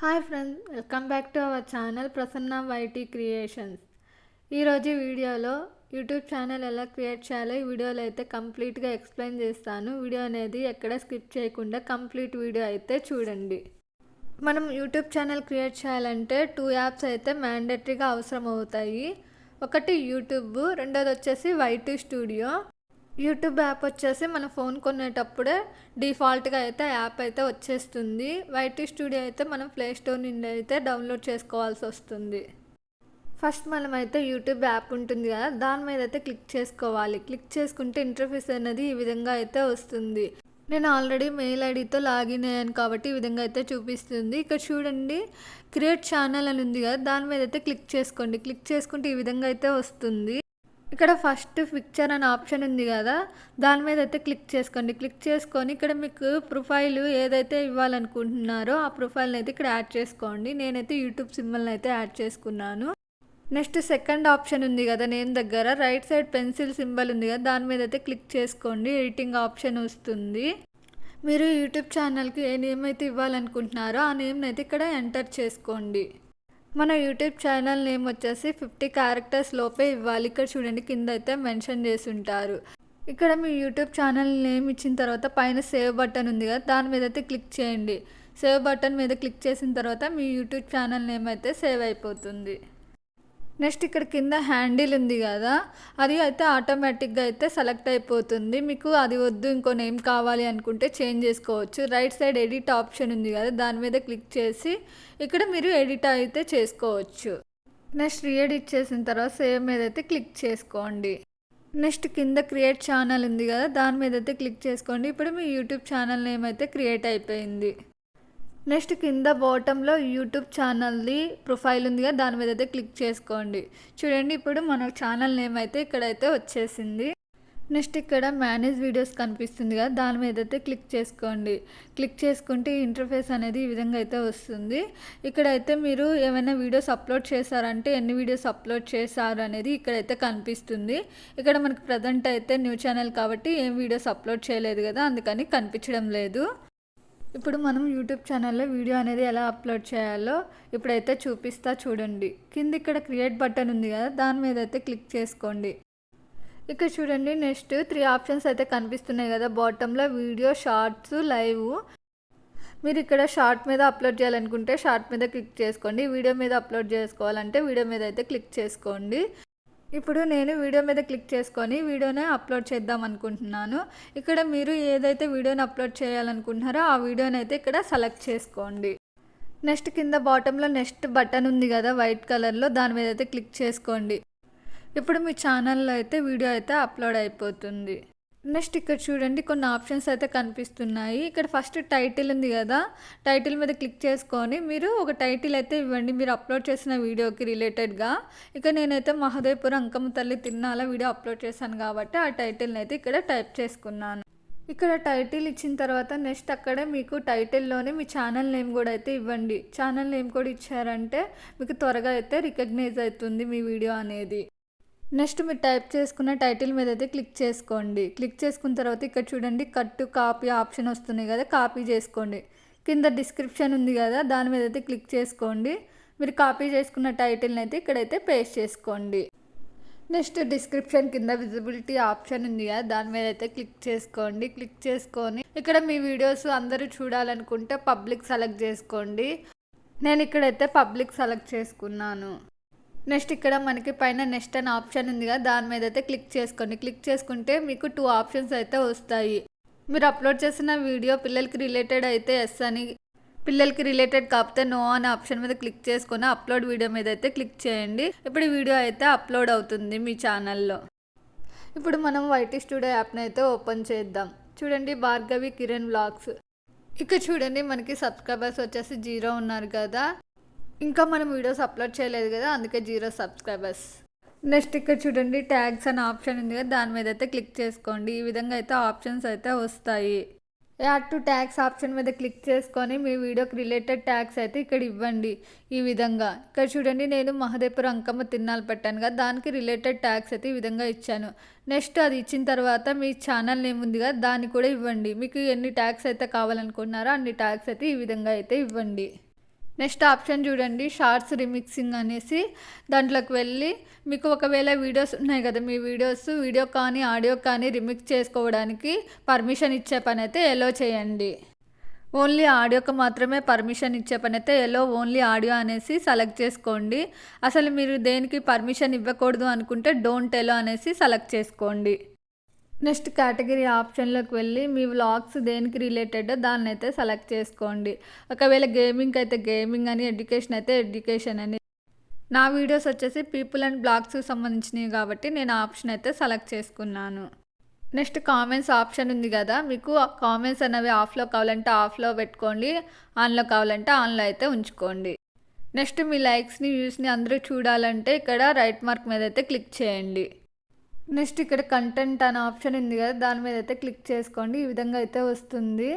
Hi friends, welcome back to our channel Prasanna YT creations. ఈరోజు వీడియోలో YouTube channel ఎలా create చేయాలో ఈ వీడియోలో అయితే కంప్లీట్గా ఎక్స్ప్లెయిన్ చేస్తాను. వీడియో అనేది ఎక్కడ స్కిప్ చేయకుండా కంప్లీట్ వీడియో అయితే చూడండి. మనం యూట్యూబ్ ఛానల్ క్రియేట్ చేయాలంటే 2 యాప్స్ అయితే మ్యాండేటరీగా అవసరం అవుతాయి. ఒకటి యూట్యూబ్, రెండోది వచ్చేసి వైటీ స్టూడియో. యూట్యూబ్ యాప్ వచ్చేసి మన ఫోన్ కొనేటప్పుడే డిఫాల్ట్గా అయితే యాప్ అయితే వచ్చేస్తుంది. వైటీ స్టూడియో అయితే మనం ప్లే స్టోర్ నుండి అయితే డౌన్లోడ్ చేసుకోవాల్సి వస్తుంది. ఫస్ట్ మనమైతే యూట్యూబ్ యాప్ ఉంటుంది కదా, దాని మీద అయితే క్లిక్ చేసుకోవాలి. క్లిక్ చేసుకుంటే ఇంటర్ఫేస్ అనేది ఈ విధంగా అయితే వస్తుంది. నేను ఆల్రెడీ మెయిల్ ఐడితో లాగిన్ అయ్యాను కాబట్టి ఈ విధంగా అయితే చూపిస్తుంది. ఇక్కడ చూడండి, క్రియేట్ ఛానల్ అని ఉంది కదా, దాని మీద అయితే క్లిక్ చేసుకోండి. క్లిక్ చేసుకుంటే ఈ విధంగా అయితే వస్తుంది. ఇక్కడ ఫస్ట్ పిక్చర్ అనే ఆప్షన్ ఉంది కదా, దాని మీద అయితే క్లిక్ చేసుకోండి. క్లిక్ చేసుకొని ఇక్కడ మీకు ప్రొఫైల్ ఏదైతే ఇవ్వాలనుకుంటున్నారో ఆ ప్రొఫైల్ని అయితే ఇక్కడ యాడ్ చేసుకోండి. నేనైతే యూట్యూబ్ సింబల్ని అయితే యాడ్ చేసుకున్నాను. నెక్స్ట్ సెకండ్ ఆప్షన్ ఉంది కదా నేమ్ దగ్గర, రైట్ సైడ్ పెన్సిల్ సింబల్ ఉంది కదా, దాని మీద అయితే క్లిక్ చేసుకోండి. ఎడిటింగ్ ఆప్షన్ వస్తుంది. మీరు యూట్యూబ్ ఛానల్కి ఏ నేమ్ అయితే ఇవ్వాలనుకుంటున్నారో ఆ నేమ్ని అయితే ఇక్కడ ఎంటర్ చేసుకోండి. మన యూట్యూబ్ ఛానల్ నేమ్ వచ్చేసి 50 క్యారెక్టర్స్ లోపే ఇవ్వాలి. ఇక్కడ చూడండి, కింద అయితే మెన్షన్ చేసి ఉంటారు. ఇక్కడ మీ యూట్యూబ్ ఛానల్ నేమ్ ఇచ్చిన తర్వాత పైన సేవ్ బటన్ ఉంది కదా, దాని మీద అయితే క్లిక్ చేయండి. సేవ్ బటన్ మీద క్లిక్ చేసిన తర్వాత మీ యూట్యూబ్ ఛానల్ నేమ్ అయితే సేవ్ అయిపోతుంది. నెక్స్ట్ ఇక్కడ కింద హ్యాండిల్ ఉంది కదా, అది అయితే ఆటోమేటిక్గా అయితే సెలెక్ట్ అయిపోతుంది. మీకు అది వద్దు, ఇంకో నేమ్ కావాలి అనుకుంటే చేంజ్ చేసుకోవచ్చు. రైట్ సైడ్ ఎడిట్ ఆప్షన్ ఉంది కదా, దాని మీద క్లిక్ చేసి ఇక్కడ మీరు ఎడిట్ అయితే చేసుకోవచ్చు. నెక్స్ట్ రీఎడిట్ చేసిన తర్వాత సేవ్ మీద అయితే క్లిక్ చేసుకోండి. నెక్స్ట్ కింద క్రియేట్ ఛానల్ ఉంది కదా, దాని మీద అయితే క్లిక్ చేసుకోండి. ఇప్పుడు మీ యూట్యూబ్ ఛానల్ నేమ్ అయితే క్రియేట్ అయిపోయింది. నెక్స్ట్ కింద బాటంలో యూట్యూబ్ ఛానల్ది ప్రొఫైల్ ఉంది కదా, దాని మీద అయితే క్లిక్ చేసుకోండి. చూడండి, ఇప్పుడు మన ఛానల్ నేమ్ అయితే ఇక్కడైతే వచ్చేసింది. నెక్స్ట్ ఇక్కడ మేనేజ్ వీడియోస్ కనిపిస్తుంది కదా, దాని మీద అయితే క్లిక్ చేసుకోండి. క్లిక్ చేసుకుంటే ఇంటర్ఫేస్ అనేది ఈ విధంగా అయితే వస్తుంది. ఇక్కడైతే మీరు ఏమైనా వీడియోస్ అప్లోడ్ చేశారంటే ఎన్ని వీడియోస్ అప్లోడ్ చేశారు అనేది ఇక్కడైతే కనిపిస్తుంది. ఇక్కడ మనకి ప్రజెంట్ అయితే న్యూ ఛానల్ కాబట్టి ఏం వీడియోస్ అప్లోడ్ చేయలేదు కదా, అందుకని కనిపించడం లేదు. ఇప్పుడు మనం యూట్యూబ్ ఛానల్లో వీడియో అనేది ఎలా అప్లోడ్ చేయాలో ఇప్పుడైతే చూపిస్తా చూడండి. కింద ఇక్కడ క్రియేట్ బటన్ ఉంది కదా, దాని మీద అయితే క్లిక్ చేసుకోండి. ఇక్కడ చూడండి, నెక్స్ట్ 3 ఆప్షన్స్ అయితే కనిపిస్తున్నాయి కదా బాటంలో, వీడియో, షార్ట్స్, లైవ్. మీరు ఇక్కడ షార్ట్ మీద అప్లోడ్ చేయాలనుకుంటే షార్ట్ మీద క్లిక్ చేసుకోండి. వీడియో మీద అప్లోడ్ చేసుకోవాలంటే వీడియో మీద అయితే క్లిక్ చేసుకోండి. ఇప్పుడు నేను వీడియో మీద క్లిక్ చేసుకొని వీడియోని అప్లోడ్ చేద్దాం అనుకుంటున్నాను. ఇక్కడ మీరు ఏదైతే వీడియోని అప్లోడ్ చేయాలనుకుంటున్నారో ఆ వీడియోని అయితే ఇక్కడ సెలెక్ట్ చేసుకోండి. నెక్స్ట్ కింద బాటంలో నెక్స్ట్ బటన్ ఉంది కదా వైట్ కలర్లో, దాని మీద అయితే క్లిక్ చేసుకోండి. ఇప్పుడు మీ ఛానల్లో అయితే వీడియో అయితే అప్లోడ్ అయిపోతుంది. నెక్స్ట్ ఇక్కడ చూడండి, కొన్ని ఆప్షన్స్ అయితే కనిపిస్తున్నాయి. ఇక్కడ ఫస్ట్ టైటిల్ ఉంది కదా, టైటిల్ మీద క్లిక్ చేసుకొని మీరు ఒక టైటిల్ అయితే ఇవ్వండి మీరు అప్లోడ్ చేసిన వీడియోకి రిలేటెడ్గా. ఇక నేనైతే మహదేవ్పురం అంకమ్మ తల్లి తిన్నాల వీడియో అప్లోడ్ చేశాను కాబట్టి ఆ టైటిల్ని అయితే ఇక్కడ టైప్ చేసుకున్నాను. ఇక్కడ టైటిల్ ఇచ్చిన తర్వాత నెక్స్ట్ అక్కడే మీకు టైటిల్లోనే మీ ఛానల్ నేమ్ కూడా అయితే ఇవ్వండి. ఛానల్ నేమ్ కూడా ఇచ్చారంటే మీకు త్వరగా అయితే రికగ్నైజ్ అవుతుంది మీ వీడియో అనేది. నెక్స్ట్ మీరు టైప్ చేసుకున్న టైటిల్ మీద అయితే క్లిక్ చేసుకోండి. క్లిక్ చేసుకున్న తర్వాత ఇక్కడ చూడండి, కట్ కాపీ ఆప్షన్ వస్తుంది కదా, కాపీ చేసుకోండి. కింద డిస్క్రిప్షన్ ఉంది కదా, దాని మీద అయితే క్లిక్ చేసుకోండి. మీరు కాపీ చేసుకున్న టైటిల్ని అయితే ఇక్కడైతే పేస్ట్ చేసుకోండి. నెక్స్ట్ డిస్క్రిప్షన్ కింద విజిబిలిటీ ఆప్షన్ ఉంది కదా, దాని మీద అయితే క్లిక్ చేసుకోండి. క్లిక్ చేసుకొని ఇక్కడ మీ వీడియోస్ అందరూ చూడాలనుకుంటే పబ్లిక్ సెలెక్ట్ చేసుకోండి. నేను ఇక్కడైతే పబ్లిక్ సెలెక్ట్ చేసుకున్నాను. నెక్స్ట్ ఇక్కడ మనకి పైన నెక్స్ట్ అనే ఆప్షన్ ఉంది కదా, దాని మీద అయితే క్లిక్ చేసుకోండి. క్లిక్ చేసుకుంటే మీకు 2 ఆప్షన్స్ అయితే వస్తాయి. మీరు అప్లోడ్ చేసిన వీడియో పిల్లలకి రిలేటెడ్ అయితే ఎస్ అని, పిల్లలకి రిలేటెడ్ కాకపోతే నో అనే ఆప్షన్ మీద క్లిక్ చేసుకొని అప్లోడ్ వీడియో మీద అయితే క్లిక్ చేయండి. ఇప్పుడు ఈ వీడియో అయితే అప్లోడ్ అవుతుంది మీ ఛానల్లో. ఇప్పుడు మనం వైటీ స్టూడియో యాప్ని అయితే ఓపెన్ చేద్దాం. చూడండి, భార్గవి కిరణ్ వ్లాగ్స్. ఇక్కడ చూడండి, మనకి సబ్స్క్రైబర్స్ వచ్చేసి 0 ఉన్నారు కదా, ఇంకా మనం వీడియోస్ అప్లోడ్ చేయలేదు కదా, అందుకే 0 సబ్స్క్రైబర్స్. నెక్స్ట్ ఇక్కడ చూడండి, ట్యాగ్స్ అనే ఆప్షన్ ఉంది కదా, దాని మీద అయితే క్లిక్ చేసుకోండి. ఈ విధంగా అయితే ఆప్షన్స్ అయితే వస్తాయి. యాడ్ టు ట్యాగ్స్ ఆప్షన్ మీద క్లిక్ చేసుకొని మీ వీడియోకి రిలేటెడ్ ట్యాగ్స్ అయితే ఇక్కడ ఇవ్వండి. ఈ విధంగా ఇక్కడ చూడండి, నేను మహదేవ్పురం అంకమ్మ తిన్నాలు పెట్టాను కదా, దానికి రిలేటెడ్ ట్యాగ్స్ అయితే ఈ విధంగా ఇచ్చాను. నెక్స్ట్ అది ఇచ్చిన తర్వాత మీ ఛానల్ నేమ్ ఉంది కదా, దాన్ని కూడా ఇవ్వండి. మీకు ఎన్ని ట్యాగ్స్ అయితే కావాలనుకుంటున్నారో అన్ని ట్యాగ్స్ అయితే ఈ విధంగా అయితే ఇవ్వండి. నెక్స్ట్ ఆప్షన్ చూడండి, షార్ట్స్ రిమిక్సింగ్ అనేసి. దాంట్లోకి వెళ్ళి మీకు ఒకవేళ వీడియోస్ ఉన్నాయి కదా, మీ వీడియో కానీ ఆడియో కానీ రిమిక్స్ చేసుకోవడానికి పర్మిషన్ ఇచ్చే పని అయితే ఎలో చేయండి. ఓన్లీ ఆడియోకి మాత్రమే పర్మిషన్ ఇచ్చే పని అయితే ఎలో ఓన్లీ ఆడియో అనేసి సెలెక్ట్ చేసుకోండి. అసలు మీరు దేనికి పర్మిషన్ ఇవ్వకూడదు అనుకుంటే డోంట్ ఎలో అనేసి సెలెక్ట్ చేసుకోండి. నెక్స్ట్ కేటగిరీ ఆప్షన్లోకి వెళ్ళి మీ వ్లాగ్స్ దేనికి రిలేటెడ్ దాన్ని అయితే సెలెక్ట్ చేసుకోండి. ఒకవేళ గేమింగ్ అయితే గేమింగ్ అని, ఎడ్యుకేషన్ అయితే ఎడ్యుకేషన్ అని. నా వీడియోస్ వచ్చేసి పీపుల్ అండ్ బ్లాగ్స్కి సంబంధించినవి కాబట్టి నేను ఆప్షన్ అయితే సెలెక్ట్ చేసుకున్నాను. నెక్స్ట్ కామెంట్స్ ఆప్షన్ ఉంది కదా, మీకు కామెంట్స్ అనేవి ఆఫ్లో కావాలంటే ఆఫ్లో పెట్టుకోండి, ఆన్లో కావాలంటే ఆన్లో అయితే ఉంచుకోండి. నెక్స్ట్ మీ లైక్స్ని వ్యూస్ని అందరూ చూడాలంటే ఇక్కడ రైట్ మార్క్ మీద అయితే క్లిక్ చేయండి. నెక్స్ట్ ఇక్కడ కంటెంట్ అనే ఆప్షన్ ఉంది కదా, దాని మీద అయితే క్లిక్ చేసుకోండి. ఈ విధంగా అయితే వస్తుంది.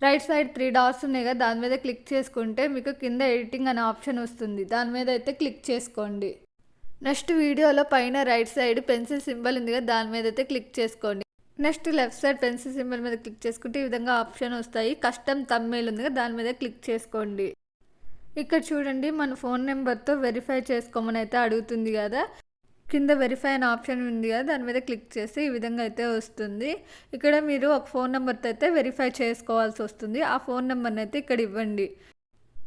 రైట్ సైడ్ 3 డాట్స్ ఉన్నాయి కదా, దాని మీద క్లిక్ చేసుకుంటే మీకు కింద ఎడిటింగ్ అనే ఆప్షన్ వస్తుంది. దాని మీద అయితే క్లిక్ చేసుకోండి. నెక్స్ట్ వీడియోలో పైన రైట్ సైడ్ పెన్సిల్ సింబల్ ఉంది కదా, దాని మీద అయితే క్లిక్ చేసుకోండి. Next left side pencil symbol మీద క్లిక్ చేసుకుంటే ఈ విధంగా ఆప్షన్ వస్తాయి. కస్టమ్ థంబ్నెయిల్ ఉంది కదా, దాని మీద క్లిక్ చేసుకోండి. ఇక్కడ చూడండి, మన ఫోన్ నెంబర్తో వెరిఫై చేసుకోమని అయితే అడుగుతుంది కదా. కింద వెరిఫై అనే ఆప్షన్ ఉంది కదా, దాని మీద క్లిక్ చేస్తే ఈ విధంగా అయితే వస్తుంది. ఇక్కడ మీరు ఒక ఫోన్ నెంబర్తో అయితే వెరిఫై చేసుకోవాల్సి వస్తుంది. ఆ ఫోన్ నెంబర్ని అయితే ఇక్కడ ఇవ్వండి.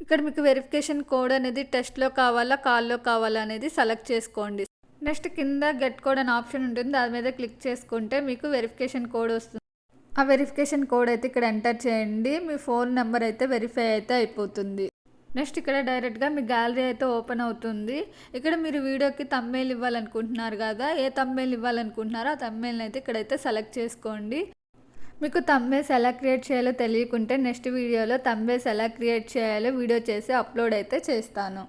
ఇక్కడ మీకు వెరిఫికేషన్ కోడ్ అనేది టెస్ట్లో కావాలా కాల్లో కావాలా అనేది సెలెక్ట్ చేసుకోండి. నెక్స్ట్ కింద గెట్ కోడ్ అనే ఆప్షన్ ఉంటుంది, దాని మీద క్లిక్ చేసుకుంటే మీకు వెరిఫికేషన్ కోడ్ వస్తుంది. ఆ వెరిఫికేషన్ కోడ్ అయితే ఇక్కడ ఎంటర్ చేయండి. మీ ఫోన్ నెంబర్ అయితే వెరిఫై అయితే అయిపోతుంది. నెక్స్ట్ ఇక్కడ డైరెక్ట్గా మీ గ్యాలరీ అయితే ఓపెన్ అవుతుంది. ఇక్కడ మీరు వీడియోకి థంబ్నెయిల్ ఇవ్వాలనుకుంటున్నారు కదా, ఏ థంబ్నెయిల్ ఇవ్వాలనుకుంటున్నారో ఆ థంబ్నెయిల్ని అయితే ఇక్కడైతే సెలెక్ట్ చేసుకోండి. మీకు థంబ్నెయిల్స్ ఎలా క్రియేట్ చేయాలో తెలియకుంటే నెక్స్ట్ వీడియోలో థంబ్నెయిల్స్ ఎలా క్రియేట్ చేయాలో వీడియో చేసి అప్లోడ్ అయితే చేస్తాను.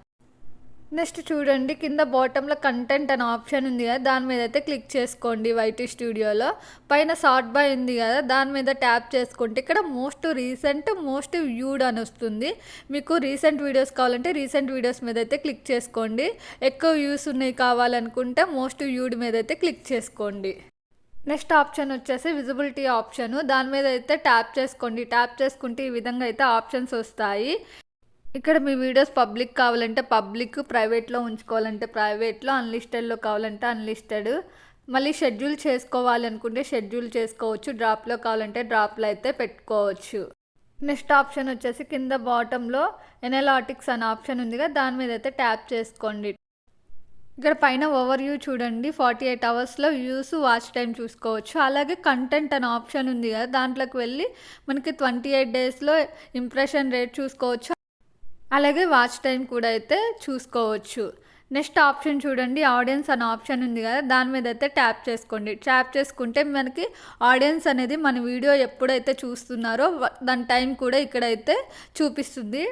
నెక్స్ట్ చూడండి, కింద బాటంలో కంటెంట్ అనే ఆప్షన్ ఉంది కదా, దాని మీద అయితే క్లిక్ చేసుకోండి. వైటీ స్టూడియోలో పైన సార్ట్ బై ఉంది కదా, దాని మీద ట్యాప్ చేసుకుంటే ఇక్కడ మోస్ట్ రీసెంట్ మోస్ట్ వ్యూడ్ అని వస్తుంది. మీకు రీసెంట్ వీడియోస్ కావాలంటే రీసెంట్ వీడియోస్ మీద అయితే క్లిక్ చేసుకోండి. ఎక్కువ వ్యూస్ ఉన్నాయి కావాలనుకుంటే మోస్ట్ వ్యూడ్ మీద అయితే క్లిక్ చేసుకోండి. నెక్స్ట్ ఆప్షన్ వచ్చేసి విజిబిలిటీ ఆప్షన్, దాని మీద అయితే ట్యాప్ చేసుకోండి. ట్యాప్ చేసుకుంటే ఈ విధంగా అయితే ఆప్షన్స్ వస్తాయి. ఇక్కడ మీ వీడియోస్ పబ్లిక్ కావాలంటే పబ్లిక్, ప్రైవేట్లో ఉంచుకోవాలంటే ప్రైవేట్లో, అన్లిస్టెడ్లో కావాలంటే అన్లిస్టెడ్. మళ్ళీ షెడ్యూల్ చేసుకోవాలి అనుకుంటే షెడ్యూల్ చేసుకోవచ్చు, డ్రాప్లో కావాలంటే డ్రాప్లో అయితే పెట్టుకోవచ్చు. నెక్స్ట్ ఆప్షన్ వచ్చేసి కింద బాటంలో ఎనలాటిక్స్ అనే ఆప్షన్ ఉంది కదా, దాని మీద అయితే ట్యాప్ చేసుకోండి. ఇక్కడ పైన ఓవర్ వ్యూ చూడండి, 48 అవర్స్లో వ్యూస్, వాచ్ టైం చూసుకోవచ్చు. అలాగే కంటెంట్ అనే ఆప్షన్ ఉంది కదా, దాంట్లోకి వెళ్ళి మనకి 28 డేస్లో ఇంప్రెషన్ రేట్ చూసుకోవచ్చు. అలాగే వాచ్ టైం కూడా అయితే చూసుకోవచ్చు. నెక్స్ట్ ఆప్షన్ చూడండి, ఆడియన్స్ అనే ఆప్షన్ ఉంది కదా, దాని మీద అయితే ట్యాప్ చేసుకోండి. ట్యాప్ చేసుకుంటే మనకి ఆడియన్స్ అనేది మన వీడియో ఎప్పుడైతే చూస్తున్నారో దాని టైం కూడా ఇక్కడైతే చూపిస్తుంది.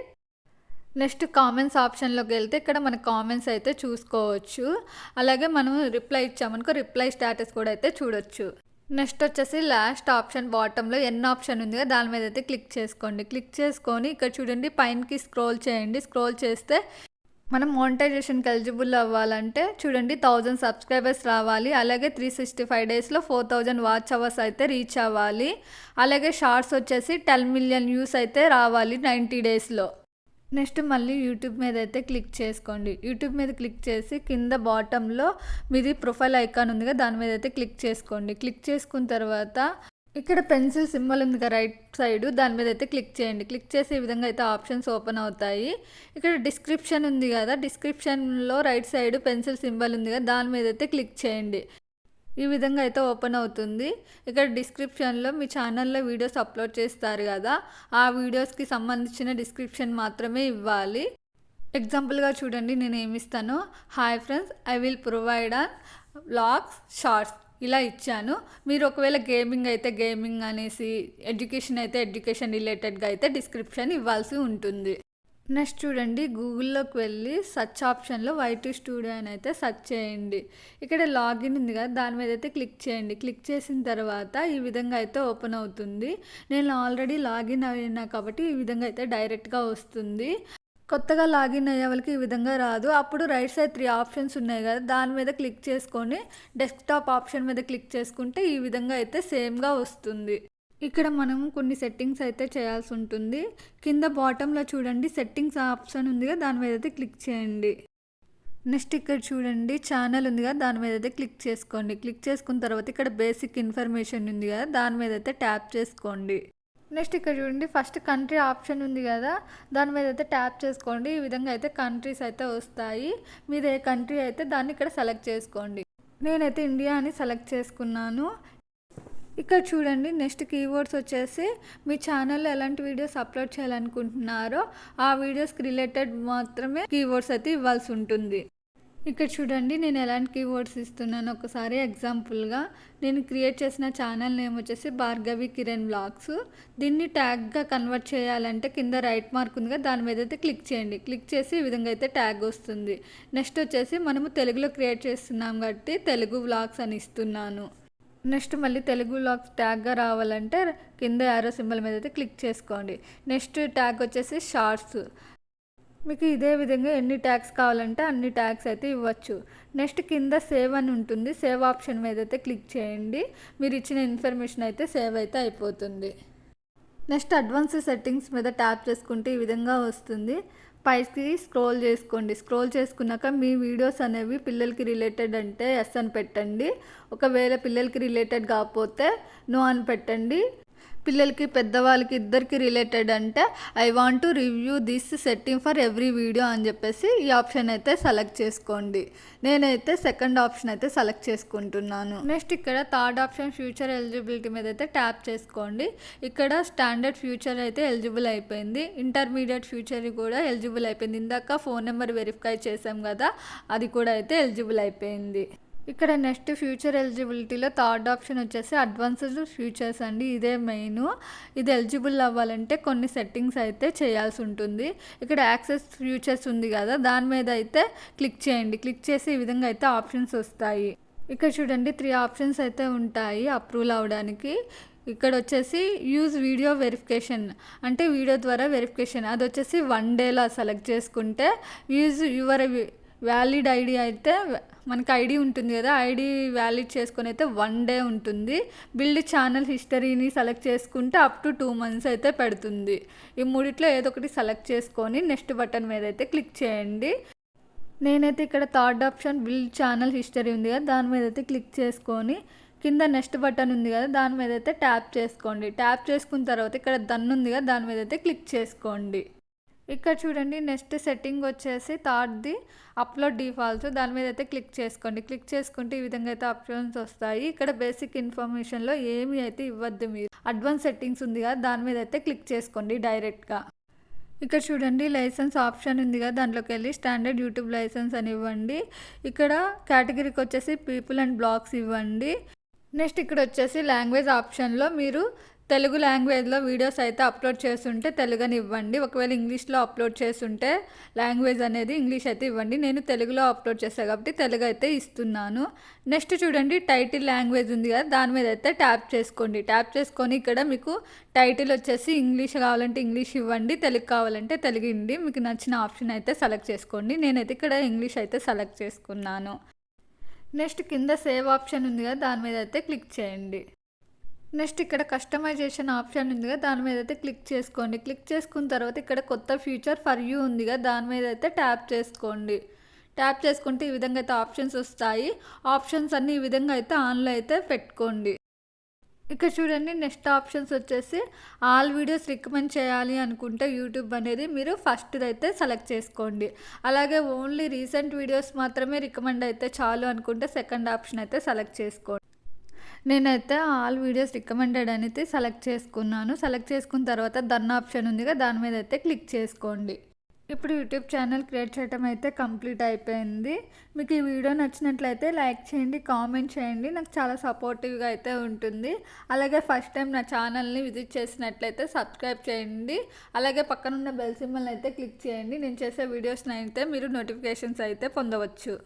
నెక్స్ట్ కామెంట్స్ ఆప్షన్లోకి వెళ్తే ఇక్కడ మన కామెంట్స్ అయితే చూసుకోవచ్చు. అలాగే మనం రిప్లై ఇచ్చామనుకో రిప్లై స్టేటస్ కూడా అయితే చూడొచ్చు. నెక్స్ట్ వచ్చేసి లాస్ట్ ఆప్షన్ బాటంలో ఎన్ ఆప్షన్ ఉంది కదా, దాని మీద అయితే క్లిక్ చేసుకోండి. క్లిక్ చేసుకొని ఇక్కడ చూడండి పైనకి స్క్రోల్ చేయండి. స్క్రోల్ చేస్తే మనం మోనిటైజేషన్కి ఎలిజిబుల్ అవ్వాలంటే చూడండి 1000 సబ్స్క్రైబర్స్ రావాలి. అలాగే 365 డేస్లో 4000 వాచ్ అవర్స్ అయితే రీచ్ అవ్వాలి. అలాగే షార్ట్స్ వచ్చేసి 10 మిలియన్ వ్యూస్ అయితే రావాలి 90 డేస్లో. నెక్స్ట్ మళ్ళీ యూట్యూబ్ మీద అయితే క్లిక్ చేసుకోండి. యూట్యూబ్ మీద క్లిక్ చేసి కింద బాటంలో మీది ప్రొఫైల్ ఐకాన్ ఉంది కదా, దాని మీద అయితే క్లిక్ చేసుకోండి. క్లిక్ చేసుకున్న తర్వాత ఇక్కడ పెన్సిల్ సింబల్ ఉంది కదా రైట్ సైడ్, దాని మీద అయితే క్లిక్ చేయండి. క్లిక్ చేసి ఈ విధంగా అయితే ఆప్షన్స్ ఓపెన్ అవుతాయి. ఇక్కడ డిస్క్రిప్షన్ ఉంది కదా, డిస్క్రిప్షన్లో రైట్ సైడ్ పెన్సిల్ సింబల్ ఉంది కదా, దాని మీద అయితే క్లిక్ చేయండి. ఈ విధంగా అయితే ఓపెన్ అవుతుంది. ఇక్కడ డిస్క్రిప్షన్లో మీ ఛానల్లో వీడియోస్ అప్లోడ్ చేస్తారు కదా, ఆ వీడియోస్కి సంబంధించిన డిస్క్రిప్షన్ మాత్రమే ఇవ్వాలి. ఎగ్జాంపుల్గా చూడండి, నేను ఏమి ఇస్తాను, hi friends, I will provide on vlogs shorts ఇలా ఇచ్చాను. మీరు ఒకవేళ గేమింగ్ అయితే గేమింగ్ అనేసి, ఎడ్యుకేషన్ అయితే ఎడ్యుకేషన్ రిలేటెడ్గా అయితే డిస్క్రిప్షన్ ఇవ్వాల్సి ఉంటుంది. నెక్స్ట్ చూడండి, గూగుల్లోకి వెళ్ళి సెర్చ్ ఆప్షన్లో వైటీ స్టూడియో అని అయితే సెర్చ్ చేయండి. ఇక్కడ లాగిన్ ఉంది కదా, దాని మీద అయితే క్లిక్ చేయండి. క్లిక్ చేసిన తర్వాత ఈ విధంగా అయితే ఓపెన్ అవుతుంది. నేను ఆల్రెడీ లాగిన్ అయినా కాబట్టి ఈ విధంగా అయితే డైరెక్ట్గా వస్తుంది. కొత్తగా లాగిన్ అయ్యే వాళ్ళకి ఈ విధంగా రాదు. అప్పుడు రైట్ సైడ్ 3 ఆప్షన్స్ ఉన్నాయి కదా, దాని మీద క్లిక్ చేసుకొని డెస్క్టాప్ ఆప్షన్ మీద క్లిక్ చేసుకుంటే ఈ విధంగా అయితే సేమ్గా వస్తుంది. ఇక్కడ మనం కొన్ని సెట్టింగ్స్ అయితే చేయాల్సి ఉంటుంది. కింద బాటంలో చూడండి సెట్టింగ్స్ ఆప్షన్ ఉందిగా, దాని మీద అయితే క్లిక్ చేయండి. నెక్స్ట్ ఇక్కడ చూడండి ఛానల్ ఉంది కదా, దాని మీద అయితే క్లిక్ చేసుకోండి. క్లిక్ చేసుకున్న తర్వాత ఇక్కడ బేసిక్ ఇన్ఫర్మేషన్ ఉంది కదా, దాని మీద అయితే ట్యాప్ చేసుకోండి. నెక్స్ట్ ఇక్కడ చూడండి ఫస్ట్ కంట్రీ ఆప్షన్ ఉంది కదా, దాని మీద అయితే ట్యాప్ చేసుకోండి. ఈ విధంగా అయితే కంట్రీస్ అయితే వస్తాయి. మీరు ఏ కంట్రీ అయితే దాన్ని ఇక్కడ సెలెక్ట్ చేసుకోండి. నేనైతే ఇండియా అని సెలెక్ట్ చేసుకున్నాను. ఇక్కడ చూడండి నెక్స్ట్ కీవర్డ్స్ వచ్చేసి మీ ఛానల్లో ఎలాంటి వీడియోస్ అప్లోడ్ చేయాలనుకుంటున్నారో ఆ వీడియోస్కి రిలేటెడ్ మాత్రమే కీవర్డ్స్ అయితే ఇవ్వాల్సి ఉంటుంది. ఇక్కడ చూడండి నేను ఎలాంటి కీవర్డ్స్ ఇస్తున్నాను ఒకసారి ఎగ్జాంపుల్గా. నేను క్రియేట్ చేసిన ఛానల్ నేమ్ వచ్చేసి భార్గవి కిరణ్ బ్లాగ్స్. దీన్ని ట్యాగ్గా కన్వర్ట్ చేయాలంటే కింద రైట్ మార్క్ ఉందిగా, దాని మీద అయితే క్లిక్ చేయండి. క్లిక్ చేసి ఈ విధంగా అయితే ట్యాగ్ వస్తుంది. నెక్స్ట్ వచ్చేసి మనము తెలుగులో క్రియేట్ చేస్తున్నాం కాబట్టి తెలుగు వ్లాగ్స్ అని ఇస్తున్నాను. నెక్స్ట్ మళ్ళీ తెలుగు వ్లాగ్స్ ట్యాగ్గా రావాలంటే కింద యారో సింబల్ మీద అయితే క్లిక్ చేసుకోండి. నెక్స్ట్ ట్యాగ్ వచ్చేసి షార్ట్స్. మీకు ఇదే విధంగా ఎన్ని ట్యాగ్స్ కావాలంటే అన్ని ట్యాగ్స్ అయితే ఇవ్వచ్చు. నెక్స్ట్ కింద సేవ్ అని ఉంటుంది, సేవ్ ఆప్షన్ మీద అయితే క్లిక్ చేయండి. మీరు ఇచ్చిన ఇన్ఫర్మేషన్ అయితే సేవ్ అయితే అయిపోతుంది. నెక్స్ట్ అడ్వాన్స్ సెట్టింగ్స్ మీద ట్యాప్ చేసుకుంటే ఈ విధంగా వస్తుంది. పైకి స్క్రోల్ చేసుకోండి. స్క్రోల్ చేసుకున్నాక మీ వీడియోస్ అనేవి పిల్లలకి రిలేటెడ్ అంటే ఎస్ అని పెట్టండి. ఒకవేళ పిల్లలకి రిలేటెడ్ కాకపోతే నో అని పెట్టండి. పిల్లలకి పెద్దవాళ్ళకి ఇద్దరికి రిలేటెడ్ అంటే I want to review this setting for every video అని చెప్పేసి ఈ ఆప్షన్ అయితే సెలెక్ట్ చేసుకోండి. నేనైతే సెకండ్ ఆప్షన్ అయితే సెలెక్ట్ చేసుకుంటున్నాను. నెక్స్ట్ ఇక్కడ థర్డ్ ఆప్షన్ ఫ్యూచర్ ఎలిజిబిలిటీ మీద అయితే ట్యాప్ చేసుకోండి. ఇక్కడ స్టాండర్డ్ ఫ్యూచర్ అయితే ఎలిజిబుల్ అయిపోయింది, ఇంటర్మీడియట్ ఫ్యూచర్ కూడా ఎలిజిబుల్ అయిపోయింది. ఇందాక ఫోన్ నెంబర్ వెరిఫై చేసాం కదా, అది కూడా అయితే ఎలిజిబుల్ అయిపోయింది. ఇక్కడ నెక్స్ట్ ఫ్యూచర్ ఎలిజిబిలిటీలో థర్డ్ ఆప్షన్ వచ్చేసి అడ్వాన్స్డ్ ఫ్యూచర్స్ అండి. ఇదే మెయిన్. ఇది ఎలిజిబుల్ అవ్వాలంటే కొన్ని సెట్టింగ్స్ అయితే చేయాల్సి ఉంటుంది. ఇక్కడ యాక్సెస్ ఫ్యూచర్స్ ఉంది కదా, దాని మీద అయితే క్లిక్ చేయండి. క్లిక్ చేసి ఈ విధంగా అయితే ఆప్షన్స్ వస్తాయి. ఇక్కడ చూడండి 3 ఆప్షన్స్ అయితే ఉంటాయి అప్రూవల్ అవ్వడానికి. ఇక్కడ వచ్చేసి యూజ్ వీడియో వెరిఫికేషన్ అంటే వీడియో ద్వారా వెరిఫికేషన్, అది వచ్చేసి 1 డేలా సెలెక్ట్ చేసుకుంటే, యూజ్ యువర్ వ్యాలిడ్ ఐడి అయితే మనకి ఐడి ఉంటుంది కదా, ఐడి వ్యాలిడ్ చేసుకొని అయితే 1 డే ఉంటుంది. బిల్డ్ ఛానల్ హిస్టరీని సెలెక్ట్ చేసుకుంటే అప్ టు 2 months అయితే పెడుతుంది. ఈ మూడిట్లో ఏదో ఒకటి సెలెక్ట్ చేసుకొని నెక్స్ట్ బటన్ మీద అయితే క్లిక్ చేయండి. నేనైతే ఇక్కడ third option build channel history ఉంది కదా, దాని మీద అయితే క్లిక్ చేసుకొని కింద నెక్స్ట్ బటన్ ఉంది కదా, దాని మీద అయితే ట్యాప్ చేసుకోండి. ట్యాప్ చేసుకున్న తర్వాత ఇక్కడ దన్ ఉంది కదా, దాని మీద అయితే క్లిక్ చేసుకోండి. ఇక్కడ చూడండి నెక్స్ట్ సెట్టింగ్ వచ్చేసి థర్డ్ది అప్లోడ్ డిఫాల్ట్స్, దాని మీద అయితే క్లిక్ చేసుకోండి. క్లిక్ చేసుకుంటే ఈ విధంగా అయితే ఆప్షన్స్ వస్తాయి. ఇక్కడ బేసిక్ ఇన్ఫర్మేషన్లో ఏమి అయితే ఇవ్వద్దు, మీరు అడ్వాన్స్ సెట్టింగ్స్ ఉంది కదా, దాని మీద అయితే క్లిక్ చేసుకోండి డైరెక్ట్గా. ఇక్కడ చూడండి లైసెన్స్ ఆప్షన్ ఉంది కదా, దాంట్లోకి వెళ్ళి స్టాండర్డ్ యూట్యూబ్ లైసెన్స్ అని ఇవ్వండి. ఇక్కడ కేటగిరీకి వచ్చేసి పీపుల్ అండ్ బ్లాగ్స్ ఇవ్వండి. నెక్స్ట్ ఇక్కడ వచ్చేసి లాంగ్వేజ్ ఆప్షన్లో మీరు తెలుగు లాంగ్వేజ్లో వీడియోస్ అయితే అప్లోడ్ చేస్తుంటే తెలుగుని ఇవ్వండి. ఒకవేళ ఇంగ్లీష్లో అప్లోడ్ చేస్తుంటే లాంగ్వేజ్ అనేది ఇంగ్లీష్ అయితే ఇవ్వండి. నేను తెలుగులో అప్లోడ్ చేస్తాను కాబట్టి తెలుగు అయితే ఇస్తున్నాను. నెక్స్ట్ చూడండి టైటిల్ లాంగ్వేజ్ ఉంది కదా, దాని మీద అయితే ట్యాప్ చేసుకోండి. ట్యాప్ చేసుకొని ఇక్కడ మీకు టైటిల్ వచ్చేసి ఇంగ్లీష్ కావాలంటే ఇంగ్లీష్ ఇవ్వండి, తెలుగు కావాలంటే తెలుగు ఇవ్వండి. మీకు నచ్చిన ఆప్షన్ అయితే సెలెక్ట్ చేసుకోండి. నేనైతే ఇక్కడ ఇంగ్లీష్ అయితే సెలెక్ట్ చేసుకున్నాను. నెక్స్ట్ కింద సేవ్ ఆప్షన్ ఉంది కదా, దాని మీద అయితే క్లిక్ చేయండి. నెక్స్ట్ ఇక్కడ కస్టమైజేషన్ ఆప్షన్ ఉంది కదా, దాని మీద అయితే క్లిక్ చేసుకోండి. క్లిక్ చేసుకున్న తర్వాత ఇక్కడ కొత్త ఫీచర్ ఫర్ యూ ఉంది కదా, దాని మీద అయితే ట్యాప్ చేసుకోండి. ట్యాప్ చేసుకుంటే ఈ విధంగా అయితే ఆప్షన్స్ వస్తాయి. ఆప్షన్స్ అన్నీ ఈ విధంగా అయితే ఆన్లో అయితే పెట్టుకోండి. ఇక్కడ చూడండి నెక్స్ట్ ఆప్షన్స్ వచ్చేసి ఆల్ వీడియోస్ రికమెండ్ చేయాలి అనుకుంటే యూట్యూబ్ అనేది మీరు ఫస్ట్ అయితే సెలెక్ట్ చేసుకోండి. అలాగే ఓన్లీ రీసెంట్ వీడియోస్ మాత్రమే రికమెండ్ అయితే చాలు అనుకుంటే సెకండ్ ఆప్షన్ అయితే సెలెక్ట్ చేసుకోండి. నేనైతే ఆల్ వీడియోస్ రికమెండెడ్ అనేది సెలెక్ట్ చేసుకున్నాను. సెలెక్ట్ చేసుకున్న తర్వాత డన్ ఆప్షన్ ఉంది కదా, దాని మీద అయితే క్లిక్ చేసుకోండి. ఇప్పుడు యూట్యూబ్ ఛానల్ క్రియేట్ చేయడం అయితే కంప్లీట్ అయిపోయింది. మీకు ఈ వీడియో నచ్చినట్లయితే లైక్ చేయండి, కామెంట్ చేయండి, నాకు చాలా సపోర్టివ్గా అయితే ఉంటుంది. అలాగే ఫస్ట్ టైం నా ఛానల్ని విజిట్ చేసినట్లయితే సబ్స్క్రైబ్ చేయండి. అలాగే పక్కనున్న బెల్ సింబల్ని అయితే క్లిక్ చేయండి. నేను చేసే వీడియోస్ని అయితే మీరు నోటిఫికేషన్స్ అయితే పొందవచ్చు.